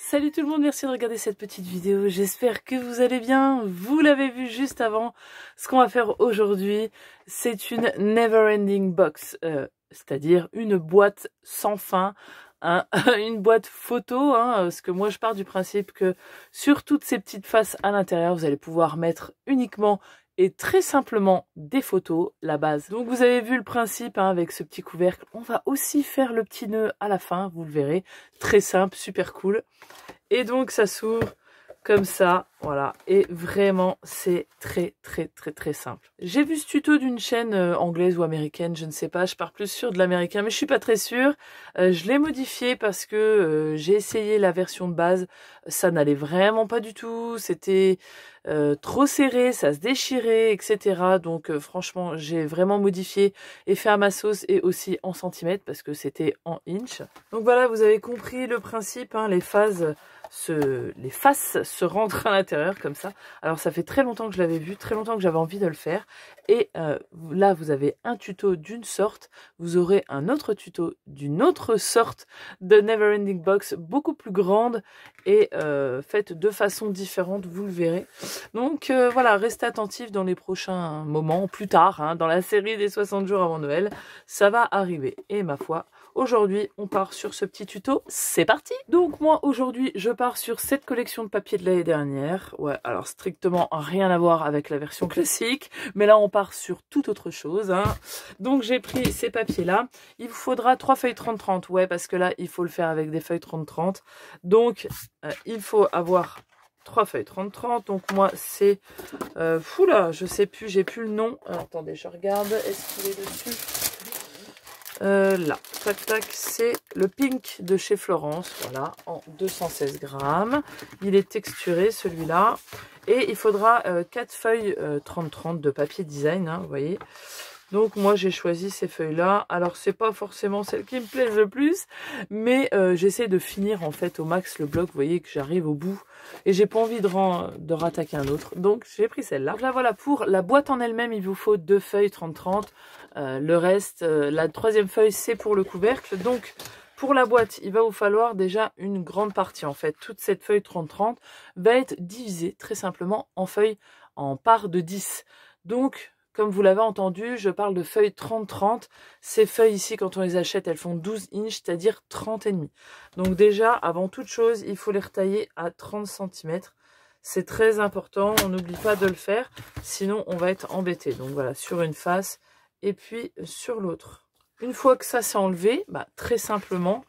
Salut tout le monde, merci de regarder cette petite vidéo, j'espère que vous allez bien. Vous l'avez vu juste avant, ce qu'on va faire aujourd'hui, c'est une never ending box, c'est-à-dire une boîte sans fin, hein, une boîte photo, hein, parce que moi je pars du principe que sur toutes ces petites faces à l'intérieur, vous allez pouvoir mettre uniquement et très simplement des photos, la base. Donc vous avez vu le principe, hein, avec ce petit couvercle. On va aussi faire le petit nœud à la fin, vous le verrez. Très simple, super cool. Et donc ça s'ouvre comme ça, voilà. Et vraiment, c'est très simple. J'ai vu ce tuto d'une chaîne anglaise ou américaine, je ne sais pas. Je pars plus sur de l'américain, mais je suis pas très sûre. Je l'ai modifié parce que j'ai essayé la version de base. Ça n'allait vraiment pas du tout. C'était trop serré, ça se déchirait, etc. Donc franchement, j'ai vraiment modifié et fait à ma sauce et aussi en centimètres parce que c'était en inch. Donc voilà, vous avez compris le principe, hein, les faces se rentrent à l'intérieur comme ça. Alors ça fait très longtemps que je l'avais vu, très longtemps que j'avais envie de le faire. Et là, vous avez un tuto d'une sorte, vous aurez un autre tuto d'une autre sorte de Neverending Box, beaucoup plus grande et faite de façon différente, vous le verrez. Donc voilà, restez attentifs dans les prochains moments, plus tard, hein, dans la série des 60 jours avant Noël, ça va arriver. Et ma foi, aujourd'hui, on part sur ce petit tuto, c'est parti! Donc moi, aujourd'hui, je pars sur cette collection de papier de l'année dernière. Ouais, alors strictement rien à voir avec la version classique, mais là, on part sur toute autre chose, hein. Donc j'ai pris ces papiers-là. Il vous faudra 3 feuilles 30-30, ouais, parce que là, il faut le faire avec des feuilles 30-30. Donc, il faut avoir 3 feuilles 30-30, donc moi c'est... Oula, je sais plus, j'ai plus le nom. Alors, attendez, je regarde, est-ce qu'il est dessus? Là, tac tac, c'est le Pink de chez Florence, voilà, en 216 grammes. Il est texturé celui-là. Et il faudra 4 feuilles 30-30 de papier design, hein, vous voyez. Donc moi j'ai choisi ces feuilles-là. Alors c'est pas forcément celles qui me plaisent le plus, mais j'essaie de finir en fait au max le bloc. Vous voyez que j'arrive au bout et j'ai pas envie de rattaquer un autre. Donc j'ai pris celle-là. Là voilà, pour la boîte en elle-même, il vous faut 2 feuilles 30-30. Le reste, la troisième feuille, c'est pour le couvercle. Donc pour la boîte, il va vous falloir déjà une grande partie. En fait, toute cette feuille 30-30 va être divisée très simplement en feuilles en parts de 10. Donc, comme vous l'avez entendu, je parle de feuilles 30-30. Ces feuilles ici, quand on les achète, elles font 12 inches, c'est-à-dire 30,5. Donc déjà, avant toute chose, il faut les retailler à 30 cm. C'est très important, on n'oublie pas de le faire, sinon on va être embêté. Donc voilà, sur une face et puis sur l'autre. Une fois que ça s'est enlevé, bah, très simplement,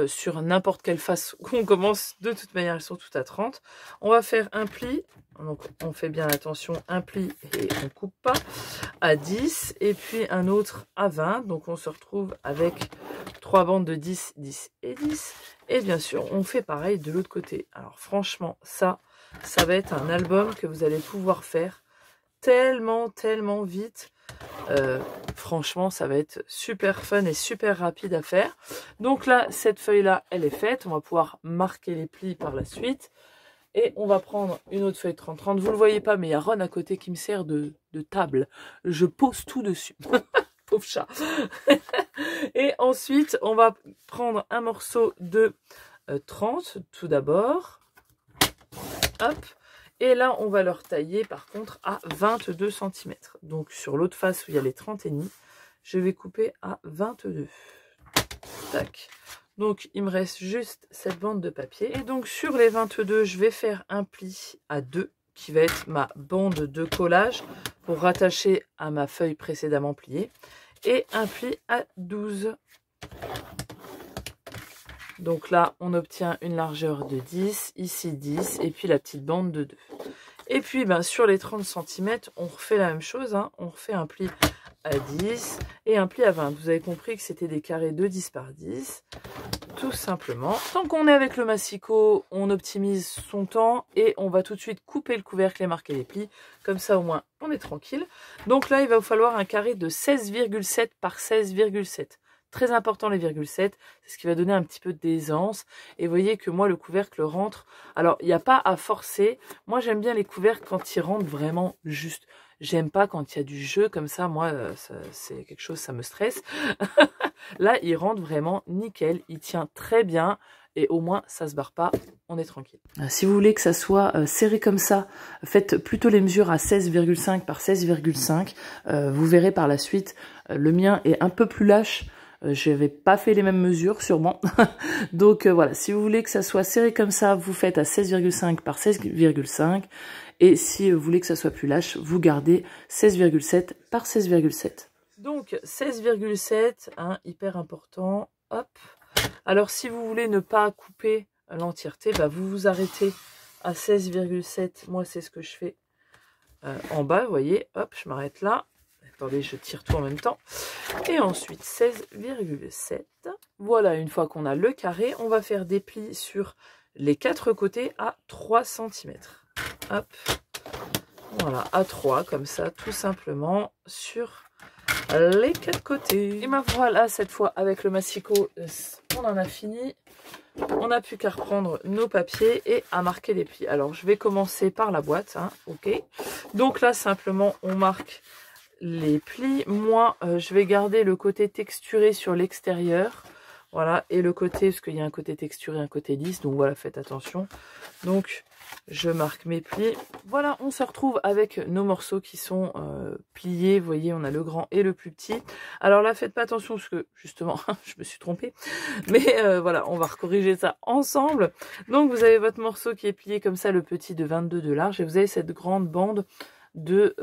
sur n'importe quelle face qu'on commence, de toute manière elles sont toutes à 30, on va faire un pli, donc on fait bien attention, un pli et on coupe pas, à 10 et puis un autre à 20, donc on se retrouve avec 3 bandes de 10, 10 et 10, et bien sûr on fait pareil de l'autre côté. Alors franchement ça va être un album que vous allez pouvoir faire tellement vite. Franchement ça va être super fun et super rapide à faire. Donc là cette feuille là elle est faite, on va pouvoir marquer les plis par la suite et on va prendre une autre feuille 30-30. Vous le voyez pas, mais il y a Ron à côté qui me sert de table, je pose tout dessus. Pauvre chat. Et ensuite on va prendre un morceau de 30 tout d'abord, hop. Et là, on va leur tailler par contre à 22 cm. Donc sur l'autre face où il y a les 30,5, je vais couper à 22. Tac. Donc il me reste juste cette bande de papier. Et donc sur les 22, je vais faire un pli à 2 qui va être ma bande de collage pour rattacher à ma feuille précédemment pliée. Et un pli à 12. Donc là, on obtient une largeur de 10, ici 10, et puis la petite bande de 2. Et puis, ben, sur les 30 cm, on refait la même chose, hein. On refait un pli à 10 et un pli à 20. Vous avez compris que c'était des carrés de 10 par 10, tout simplement. Tant qu'on est avec le massicot, on optimise son temps et on va tout de suite couper le couvercle et marquer les plis. Comme ça, au moins, on est tranquille. Donc là, il va vous falloir un carré de 16,7 par 16,7. Très important les virgules 7, c'est ce qui va donner un petit peu d'aisance. Et vous voyez que moi le couvercle rentre. Alors il n'y a pas à forcer. Moi j'aime bien les couvercles quand ils rentrent vraiment juste. J'aime pas quand il y a du jeu comme ça. Moi c'est quelque chose, ça me stresse. Là il rentre vraiment nickel. Il tient très bien. et au moins ça se barre pas, on est tranquille. Si vous voulez que ça soit serré comme ça, faites plutôt les mesures à 16,5 par 16,5. Vous verrez par la suite, le mien est un peu plus lâche. Je n'avais pas fait les mêmes mesures sûrement. Donc voilà, si vous voulez que ça soit serré comme ça, vous faites à 16,5 par 16,5. Et si vous voulez que ça soit plus lâche, vous gardez 16,7 par 16,7. Donc 16,7, hein, hyper important. Hop. Alors si vous voulez ne pas couper l'entièreté, bah, vous vous arrêtez à 16,7. Moi c'est ce que je fais en bas, vous voyez. Hop, je m'arrête là. Attendez, je tire tout en même temps. Et ensuite 16,7. Voilà, une fois qu'on a le carré, on va faire des plis sur les 4 côtés à 3 cm. Hop. Voilà, à 3 comme ça, tout simplement, sur les 4 côtés. Et ben voilà, cette fois, avec le massicot, on en a fini. On n'a plus qu'à reprendre nos papiers et à marquer les plis. Alors, je vais commencer par la boîte, hein, ok. Donc là, simplement, on marque les plis. Moi, je vais garder le côté texturé sur l'extérieur. Voilà, et le côté, parce qu'il y a un côté texturé, un côté lisse, donc voilà, faites attention. Donc, je marque mes plis. Voilà, on se retrouve avec nos morceaux qui sont pliés. Vous voyez, on a le grand et le plus petit. Alors là, faites pas attention, parce que, justement, je me suis trompée. Mais voilà, on va recorriger ça ensemble. Donc, vous avez votre morceau qui est plié comme ça, le petit de 22 de large, et vous avez cette grande bande de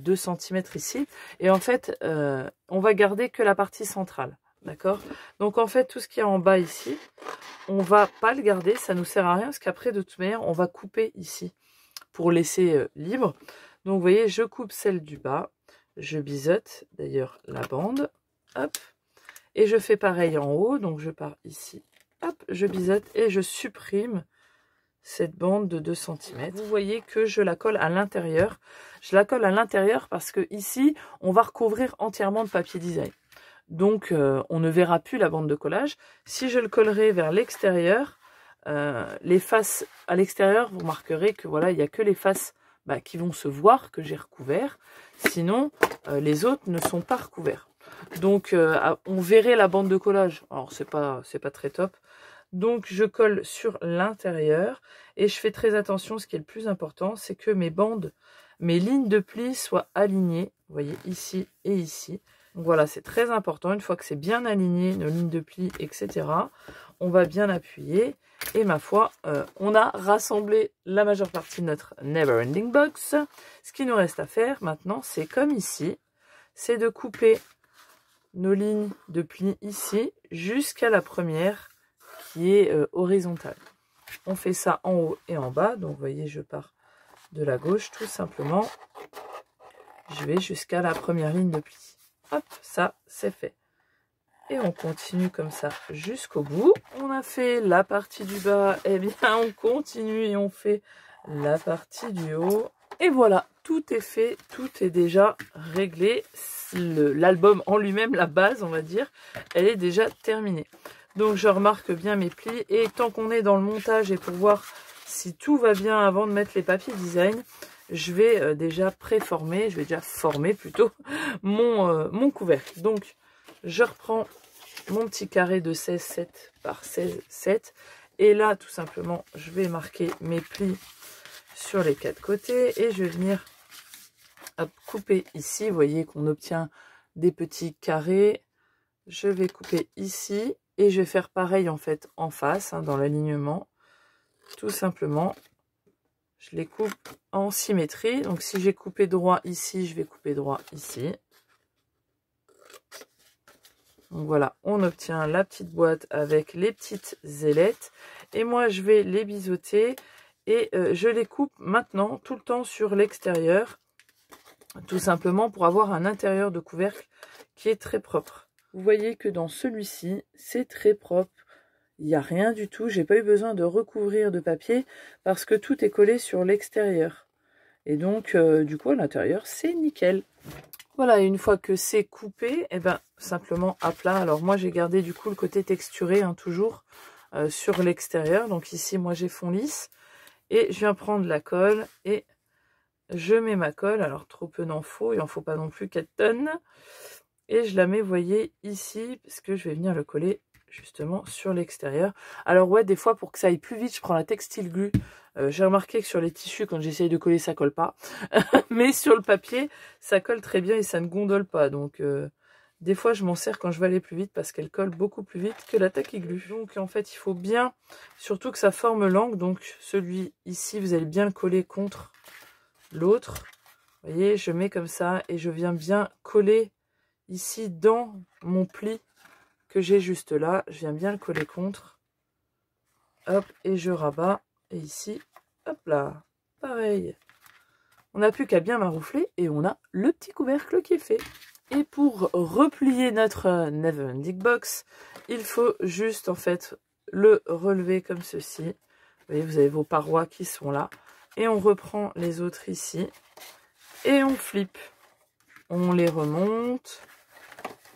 2 cm ici. Et en fait, on va garder que la partie centrale. D'accord? Donc en fait, tout ce qui est en bas ici, on va pas le garder, ça nous sert à rien, parce qu'après, de toute manière, on va couper ici pour laisser libre. Donc vous voyez, je coupe celle du bas, je biseaute d'ailleurs la bande, hop, et je fais pareil en haut, donc je pars ici, hop, je biseaute et je supprime cette bande de 2 cm. Vous voyez que je la colle à l'intérieur. Je la colle à l'intérieur parce que ici, on va recouvrir entièrement de papier design. Donc, on ne verra plus la bande de collage. Si je le collerai vers l'extérieur, les faces à l'extérieur, vous remarquerez que voilà, il n'y a que les faces qui vont se voir, que j'ai recouvert. Sinon, les autres ne sont pas recouverts. Donc, on verrait la bande de collage. Alors, c'est pas très top. Donc, je colle sur l'intérieur et je fais très attention. Ce qui est le plus important, c'est que mes bandes, mes lignes de plis soient alignées. Vous voyez, ici et ici. Donc voilà, c'est très important. Une fois que c'est bien aligné, nos lignes de plis, etc., on va bien appuyer. Et ma foi, on a rassemblé la majeure partie de notre Never Ending Box. Ce qui nous reste à faire maintenant, c'est comme ici, c'est de couper nos lignes de plis ici jusqu'à la première qui est horizontale. On fait ça en haut et en bas. Donc vous voyez, je pars de la gauche tout simplement. Je vais jusqu'à la première ligne de pli. Hop, ça c'est fait. Et on continue comme ça jusqu'au bout. On a fait la partie du bas, et bien on continue et on fait la partie du haut. Et voilà, tout est fait, tout est déjà réglé. L'album en lui-même, la base on va dire, elle est déjà terminée. Donc je remarque bien mes plis et tant qu'on est dans le montage et pour voir si tout va bien avant de mettre les papiers design, je vais déjà préformer, je vais déjà former plutôt mon couvercle. Donc, je reprends mon petit carré de 16,7 par 16,7 et là, tout simplement, je vais marquer mes plis sur les 4 côtés et je vais venir couper ici. Vous voyez qu'on obtient des petits carrés. Je vais couper ici et je vais faire pareil en fait en face, hein, dans l'alignement, tout simplement. Je les coupe en symétrie. Donc, si j'ai coupé droit ici, je vais couper droit ici. Donc, voilà, on obtient la petite boîte avec les petites ailettes. Et moi, je vais les biseauter et je les coupe maintenant tout le temps sur l'extérieur. Tout simplement pour avoir un intérieur de couvercle qui est très propre. Vous voyez que dans celui-ci, c'est très propre. Il n'y a rien du tout, j'ai pas eu besoin de recouvrir de papier parce que tout est collé sur l'extérieur. Et donc, du coup, à l'intérieur, c'est nickel. Voilà, une fois que c'est coupé, et ben simplement à plat. Alors moi, j'ai gardé du coup le côté texturé, hein, toujours, sur l'extérieur. Donc ici, moi, j'ai fond lisse. Et je viens prendre la colle et je mets ma colle. Alors, trop peu d'en faut, il n'en faut pas non plus 4 tonnes. Et je la mets, vous voyez, ici, parce que je vais venir le coller justement sur l'extérieur. Alors ouais, des fois pour que ça aille plus vite, je prends la textile glue. J'ai remarqué que sur les tissus, quand j'essaye de coller, ça colle pas. Mais sur le papier, ça colle très bien et ça ne gondole pas. Donc des fois, je m'en sers quand je veux aller plus vite parce qu'elle colle beaucoup plus vite que la tacky glue. Donc en fait, il faut bien, surtout que ça forme l'angle. Donc celui ici, vous allez bien le coller contre l'autre. Vous voyez, je mets comme ça et je viens bien coller ici dans mon pli que j'ai juste là. Je viens bien le coller contre. Hop, et je rabats. Et ici, hop là, pareil. On n'a plus qu'à bien maroufler et on a le petit couvercle qui est fait. Et pour replier notre Neverending Box, il faut juste en fait le relever comme ceci. Vous voyez, vous avez vos parois qui sont là. Et on reprend les autres ici. Et on flippe. On les remonte.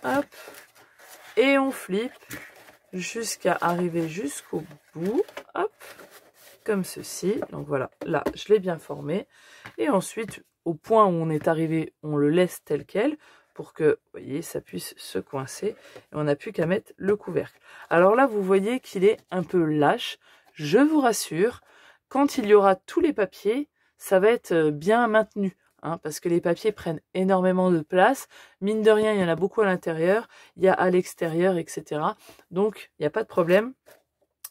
Hop. Et on flippe jusqu'à arriver jusqu'au bout. Hop. Comme ceci. Donc voilà, là, je l'ai bien formé. Et ensuite, au point où on est arrivé, on le laisse tel quel pour que, vous voyez, ça puisse se coincer. Et on n'a plus qu'à mettre le couvercle. Alors là, vous voyez qu'il est un peu lâche. Je vous rassure, quand il y aura tous les papiers, ça va être bien maintenu. Hein, parce que les papiers prennent énormément de place. Mine de rien, il y en a beaucoup à l'intérieur. Il y a à l'extérieur, etc. Donc, il n'y a pas de problème.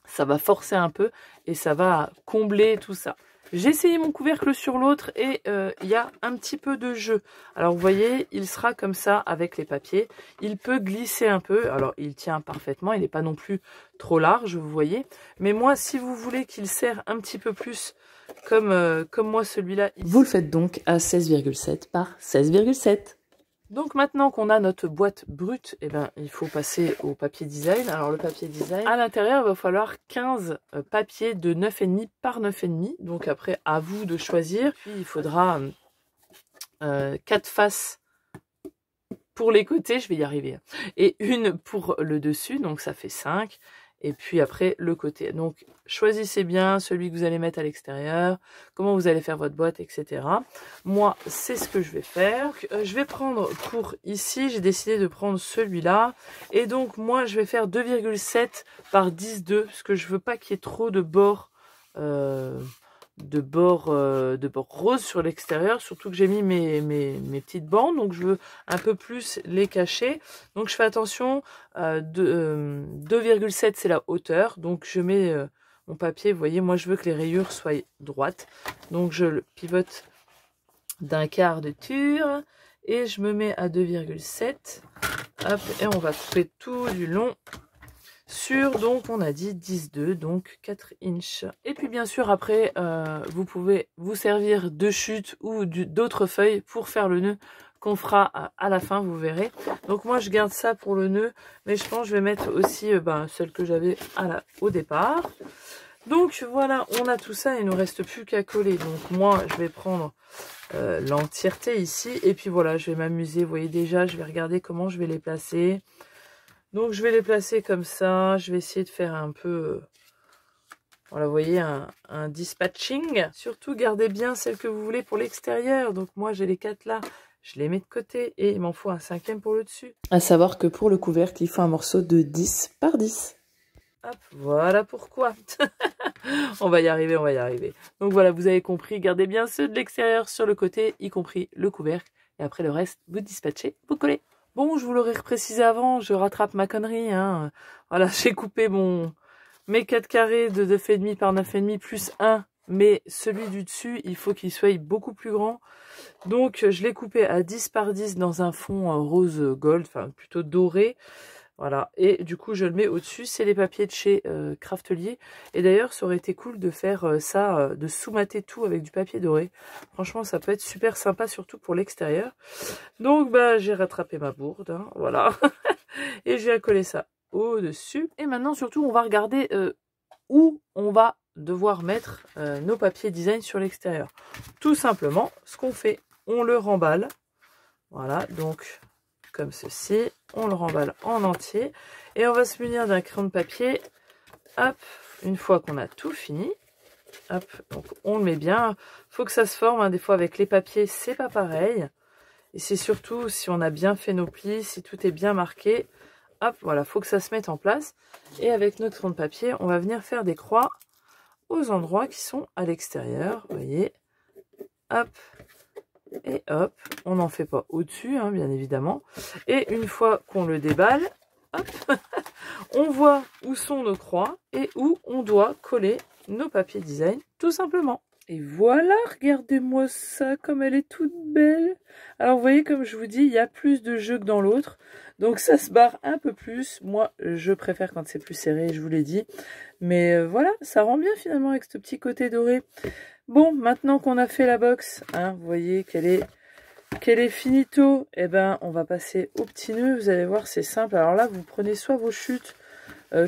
Ça va forcer un peu et ça va combler tout ça. J'ai essayé mon couvercle sur l'autre et il y a un petit peu de jeu. Alors vous voyez, il sera comme ça avec les papiers. Il peut glisser un peu. Alors il tient parfaitement, il n'est pas non plus trop large, vous voyez. Mais moi, si vous voulez qu'il serre un petit peu plus comme moi celui-là. Vous le faites donc à 16,7 par 16,7. Donc maintenant qu'on a notre boîte brute, eh ben, il faut passer au papier design. Alors le papier design, à l'intérieur, il va falloir 15 papiers de 9,5 par 9,5. Donc après, à vous de choisir. Puis il faudra 4 faces pour les côtés, je vais y arriver. Et une pour le dessus, donc ça fait 5. Et puis après, le côté. Donc, choisissez bien celui que vous allez mettre à l'extérieur, comment vous allez faire votre boîte, etc. Moi, c'est ce que je vais faire. Donc, je vais prendre pour ici, j'ai décidé de prendre celui-là. Et donc, moi, je vais faire 2,7 par 10,2, parce que je veux pas qu'il y ait trop de bords roses sur l'extérieur, surtout que j'ai mis mes petites bandes, donc je veux un peu plus les cacher. Donc je fais attention, 2,7 c'est la hauteur, donc je mets mon papier, vous voyez, moi je veux que les rayures soient droites, donc je le pivote d'un quart de ture et je me mets à 2,7, hop, et on va couper tout du long sur, donc on a dit 10,2, donc 4 inches. Et puis bien sûr après, vous pouvez vous servir de chute ou d'autres feuilles pour faire le nœud qu'on fera à la fin, vous verrez. Donc moi je garde ça pour le nœud, mais je pense que je vais mettre aussi celle que j'avais au départ. Donc voilà, on a tout ça, il ne nous reste plus qu'à coller. Donc moi je vais prendre l'entièreté ici, et puis voilà, je vais m'amuser, vous voyez déjà, je vais regarder comment je vais les placer. Donc je vais les placer comme ça, je vais essayer de faire un peu, voilà, vous voyez, un dispatching. Surtout gardez bien celle que vous voulez pour l'extérieur. Donc moi j'ai les 4 là, je les mets de côté et il m'en faut un 5e pour le dessus. À savoir que pour le couvercle, il faut un morceau de 10 par 10. Hop, voilà pourquoi. On va y arriver, on va y arriver. Donc voilà, vous avez compris, gardez bien ceux de l'extérieur sur le côté, y compris le couvercle. Et après le reste, vous dispatchez, vous collez. Bon, je vous l'aurais précisé avant, je rattrape ma connerie. Hein. Voilà, j'ai coupé mes 4 carrés de 9,5 par 9,5 plus 1. Mais celui du dessus, il faut qu'il soit beaucoup plus grand. Donc, je l'ai coupé à 10 par 10 dans un fond rose gold, enfin plutôt doré. Voilà, et du coup, je le mets au-dessus. C'est les papiers de chez Craftelier. Et d'ailleurs, ça aurait été cool de faire ça, de sous-mater tout avec du papier doré. Franchement, ça peut être super sympa, surtout pour l'extérieur. Donc, bah, j'ai rattrapé ma bourde, hein, voilà. Et j'ai accolé ça au-dessus. Et maintenant, surtout, on va regarder où on va devoir mettre nos papiers design sur l'extérieur. Tout simplement, ce qu'on fait, on le remballe. Voilà, donc comme ceci, on le remballe en entier et on va se munir d'un crayon de papier. Hop, une fois qu'on a tout fini, hop, donc on le met bien. Faut que ça se forme, hein, des fois avec les papiers, c'est pas pareil. Et c'est surtout si on a bien fait nos plis, si tout est bien marqué. hop, voilà, faut que ça se mette en place. Et avec notre fond de papier, on va venir faire des croix aux endroits qui sont à l'extérieur. Vous voyez, hop, et hop. On n'en fait pas au-dessus, hein, bien évidemment. Et une fois qu'on le déballe, hop, on voit où sont nos croix et où on doit coller nos papiers design, tout simplement. Et voilà, regardez-moi ça, comme elle est toute belle. Alors, vous voyez, comme je vous dis, il y a plus de jeu que dans l'autre. Donc, ça se barre un peu plus. Moi, je préfère quand c'est plus serré, je vous l'ai dit. Mais voilà, ça rend bien finalement avec ce petit côté doré. Bon, maintenant qu'on a fait la box, hein, vous voyez qu'elle est finito. Eh ben, on va passer au petit nœud. Vous allez voir, c'est simple. Alors là, vous prenez soit vos chutes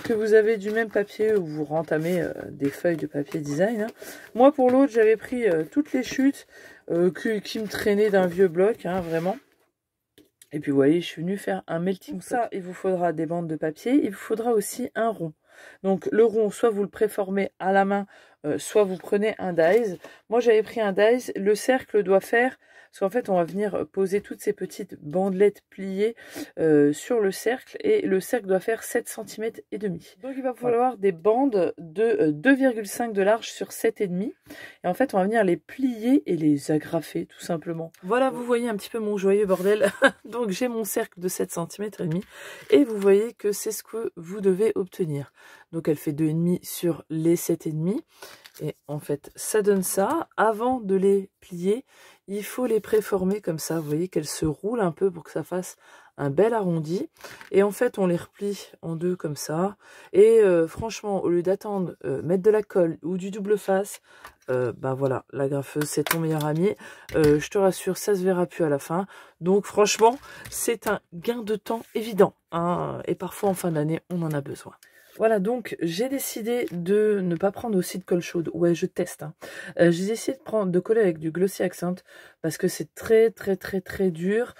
que vous avez du même papier ou vous rentamez des feuilles de papier design. Hein. Moi, pour l'autre, j'avais pris toutes les chutes qui me traînaient d'un vieux bloc, hein, vraiment. Et puis, vous voyez, je suis venue faire un melting pot. Ça, il vous faudra des bandes de papier. Il vous faudra aussi un rond. Donc, le rond, soit vous le préformez à la main, soit vous prenez un dies. Moi, j'avais pris un dies. Le cercle doit faire... Parce qu'en fait, on va venir poser toutes ces petites bandelettes pliées sur le cercle. Et le cercle doit faire 7 cm et demi. Donc, il va falloir des bandes de 2,5 de large sur 7,5. Et en fait, on va venir les plier et les agrafer, tout simplement. Voilà, vous voyez un petit peu mon joyeux bordel. Donc, j'ai mon cercle de 7 cm et demi. Et vous voyez que c'est ce que vous devez obtenir. Donc, elle fait 2,5 sur les 7,5. Et en fait, ça donne ça. Avant de les plier, il faut les préformer comme ça. Vous voyez qu'elles se roulent un peu pour que ça fasse un bel arrondi. Et en fait, on les replie en deux comme ça. Et franchement, au lieu d'attendre mettre de la colle ou du double face, bah voilà, la graffeuse, c'est ton meilleur ami. Je te rassure, ça se verra plus à la fin. Donc franchement, c'est un gain de temps évident. Hein, et parfois, en fin d'année, on en a besoin. Voilà, donc j'ai décidé de ne pas prendre aussi de colle chaude. Ouais, je teste. Hein. J'ai décidé de coller avec du Glossy Accent parce que c'est très dur.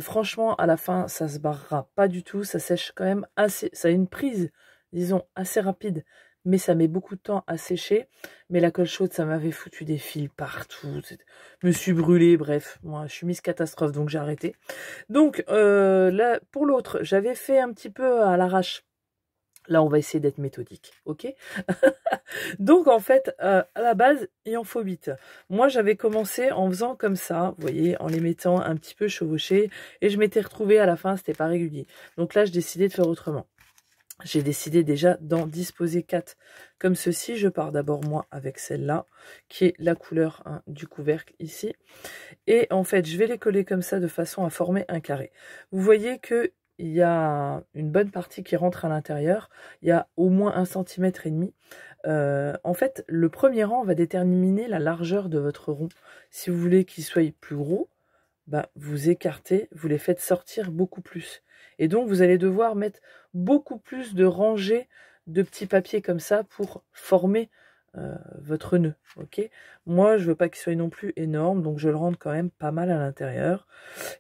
Franchement, à la fin, ça se barrera pas du tout. Ça sèche quand même assez. Ça a une prise, disons, assez rapide. Mais ça met beaucoup de temps à sécher. Mais la colle chaude, ça m'avait foutu des fils partout. Je me suis brûlée, bref. Moi, je suis mise catastrophe, donc j'ai arrêté. Donc, là, pour l'autre, j'avais fait un petit peu à l'arrache. Là, on va essayer d'être méthodique, ok? Donc, en fait, à la base, il en faut 8. Moi, j'avais commencé en faisant comme ça, vous voyez, en les mettant un petit peu chevauchés. Et je m'étais retrouvée à la fin, c'était pas régulier. Donc là, j'ai décidé de faire autrement. J'ai décidé déjà d'en disposer 4 comme ceci. Je pars d'abord, moi, avec celle-là, qui est la couleur hein, du couvercle ici. Et en fait, je vais les coller comme ça de façon à former un carré. Vous voyez que il y a une bonne partie qui rentre à l'intérieur. Il y a au moins 1,5 cm. En fait, le premier rang va déterminer la largeur de votre rond. Si vous voulez qu'il soit plus gros, bah, vous écartez, vous les faites sortir beaucoup plus. Et donc, vous allez devoir mettre beaucoup plus de rangées de petits papiers comme ça pour former votre nœud, ok? Moi, je veux pas qu'il soit non plus énorme, donc je le rentre quand même pas mal à l'intérieur.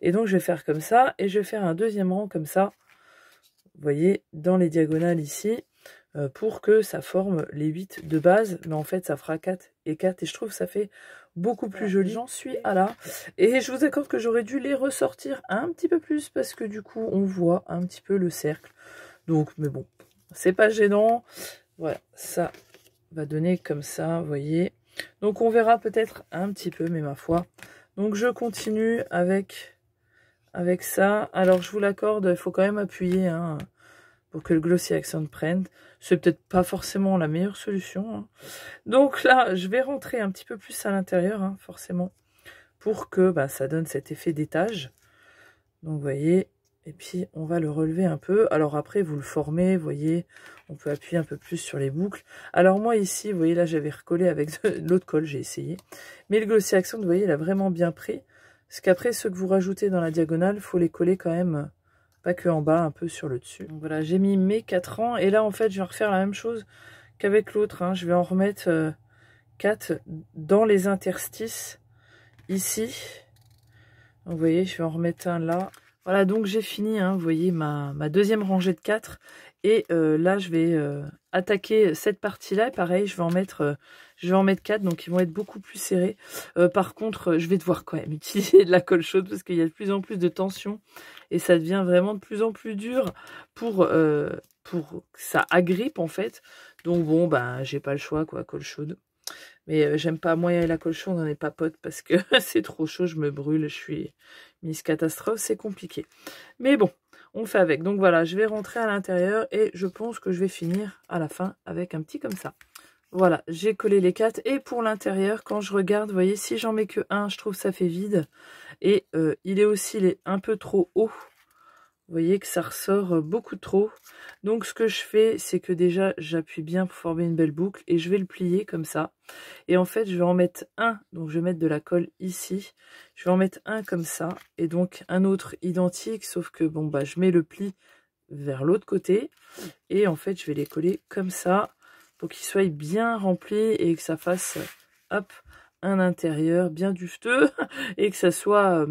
Et donc, je vais faire comme ça, et je vais faire un deuxième rang comme ça, vous voyez, dans les diagonales ici, pour que ça forme les 8 de base, mais en fait, ça fera 4 et 4, et je trouve que ça fait beaucoup plus joli. J'en suis à là, et je vous accorde que j'aurais dû les ressortir un petit peu plus, parce que du coup, on voit un petit peu le cercle. Donc, mais bon, c'est pas gênant. Voilà, ça va donner comme ça, vous voyez. Donc on verra peut-être un petit peu, mais ma foi. Donc je continue avec ça. Alors je vous l'accorde, il faut quand même appuyer hein, pour que le Glossy Accent prenne. C'est peut-être pas forcément la meilleure solution. Hein. Donc là, je vais rentrer un petit peu plus à l'intérieur, hein, forcément, pour que bah, ça donne cet effet d'étage. Donc vous voyez, et puis on va le relever un peu. Alors après, vous le formez, vous voyez, on peut appuyer un peu plus sur les boucles. Alors moi ici, vous voyez, là j'avais recollé avec de l'autre colle, j'ai essayé. Mais le Glossy Accent, vous voyez, il a vraiment bien pris. Parce qu'après, ceux que vous rajoutez dans la diagonale, il faut les coller quand même, pas que en bas, un peu sur le dessus. Donc voilà, j'ai mis mes 4 rangs. Et là, en fait, je vais refaire la même chose qu'avec l'autre. Hein. Je vais en remettre 4 dans les interstices, ici. Donc, vous voyez, je vais en remettre un là. Voilà, donc j'ai fini, hein, vous voyez, ma deuxième rangée de 4. Et là, je vais attaquer cette partie-là. Et pareil, je vais en mettre 4, donc ils vont être beaucoup plus serrés. Par contre, je vais devoir quand même utiliser de la colle chaude parce qu'il y a de plus en plus de tension et ça devient vraiment de plus en plus dur pour que ça agrippe en fait. Donc bon, bah j'ai pas le choix quoi, colle chaude. Mais j'aime pas moyen la colle chaude, on n'est pas potes parce que c'est trop chaud, je me brûle, je suis Miss Catastrophe, c'est compliqué. Mais bon, on fait avec. Donc voilà, je vais rentrer à l'intérieur et je pense que je vais finir à la fin avec un petit comme ça. Voilà, j'ai collé les 4 et pour l'intérieur, quand je regarde, vous voyez, si j'en mets que un, je trouve que ça fait vide. Et il est aussi un peu trop haut. Vous voyez que ça ressort beaucoup trop. Donc ce que je fais, c'est que déjà j'appuie bien pour former une belle boucle et je vais le plier comme ça. Et en fait je vais en mettre un, donc je vais mettre de la colle ici. Je vais en mettre un comme ça et donc un autre identique, sauf que bon bah je mets le pli vers l'autre côté. Et en fait je vais les coller comme ça pour qu'ils soient bien remplis et que ça fasse hop un intérieur bien dufteux et que ça soit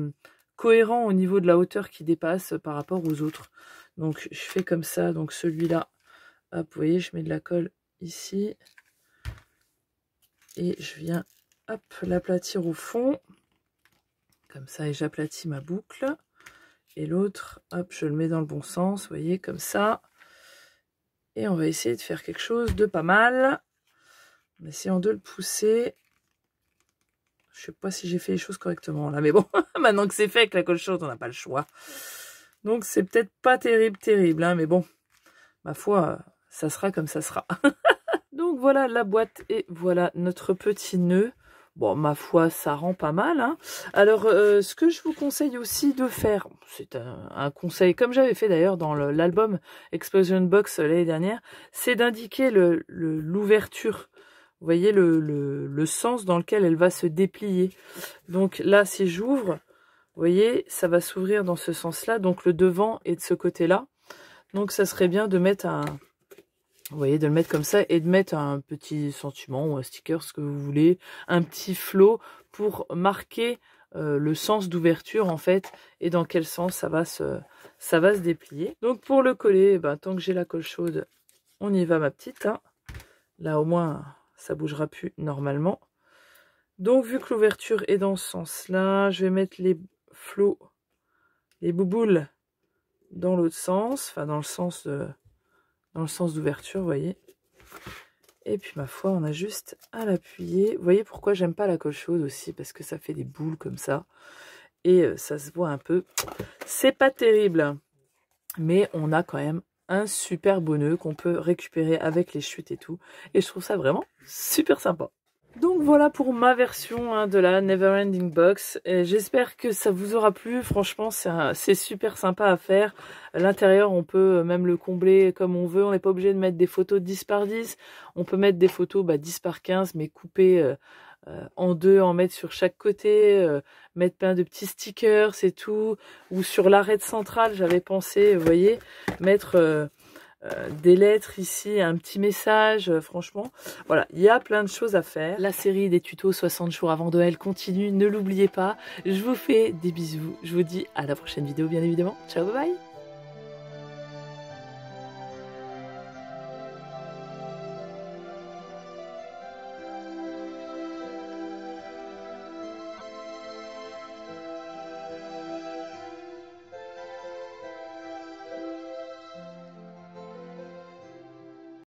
cohérent au niveau de la hauteur qui dépasse par rapport aux autres. Donc je fais comme ça, donc celui-là, hop, vous voyez, je mets de la colle ici. Et je viens, hop, l'aplatir au fond. Comme ça, et j'aplatis ma boucle. Et l'autre, hop, je le mets dans le bon sens, vous voyez, comme ça. Et on va essayer de faire quelque chose de pas mal. En essayant de le pousser. Je sais pas si j'ai fait les choses correctement là, mais bon, maintenant que c'est fait avec la colle chaude, on n'a pas le choix. Donc c'est peut-être pas terrible, hein, mais bon, ma foi, ça sera comme ça sera. Donc voilà la boîte et voilà notre petit nœud. Bon, ma foi, ça rend pas mal, hein. Alors, ce que je vous conseille aussi de faire, c'est un conseil, comme j'avais fait d'ailleurs dans l'album Explosion Box l'année dernière, c'est d'indiquer l'ouverture. Vous voyez le sens dans lequel elle va se déplier. Donc là, si j'ouvre, vous voyez, ça va s'ouvrir dans ce sens-là. Donc le devant est de ce côté-là. Donc ça serait bien de mettre vous voyez, de le mettre comme ça et de mettre un petit sentiment ou un sticker, ce que vous voulez, un petit flot pour marquer le sens d'ouverture en fait et dans quel sens ça va se déplier. Donc pour le coller, ben, tant que j'ai la colle chaude, on y va ma petite. Hein. Là au moins ça bougera plus normalement. Donc vu que l'ouverture est dans ce sens-là, je vais mettre les flots, les bouboules dans l'autre sens, enfin dans le sens d'ouverture, vous voyez. Et puis ma foi, on a juste à l'appuyer. Vous voyez pourquoi j'aime pas la colle chaude aussi, parce que ça fait des boules comme ça. Et ça se voit un peu. C'est pas terrible. Mais on a quand même un super beau nœud qu'on peut récupérer avec les chutes et tout. Et je trouve ça vraiment super sympa. Donc voilà pour ma version de la Neverending Box. J'espère que ça vous aura plu. Franchement, c'est super sympa à faire. L'intérieur, on peut même le combler comme on veut. On n'est pas obligé de mettre des photos 10 par 10. On peut mettre des photos 10 par 15, mais coupées en deux, en mettre sur chaque côté. Mettre plein de petits stickers, c'est tout. Ou sur l'arête centrale, j'avais pensé, vous voyez, mettre... des lettres ici, un petit message, franchement, voilà, il y a plein de choses à faire. La série des tutos 60 jours avant Noël continue, ne l'oubliez pas. Je vous fais des bisous, je vous dis à la prochaine vidéo bien évidemment. Ciao, bye bye.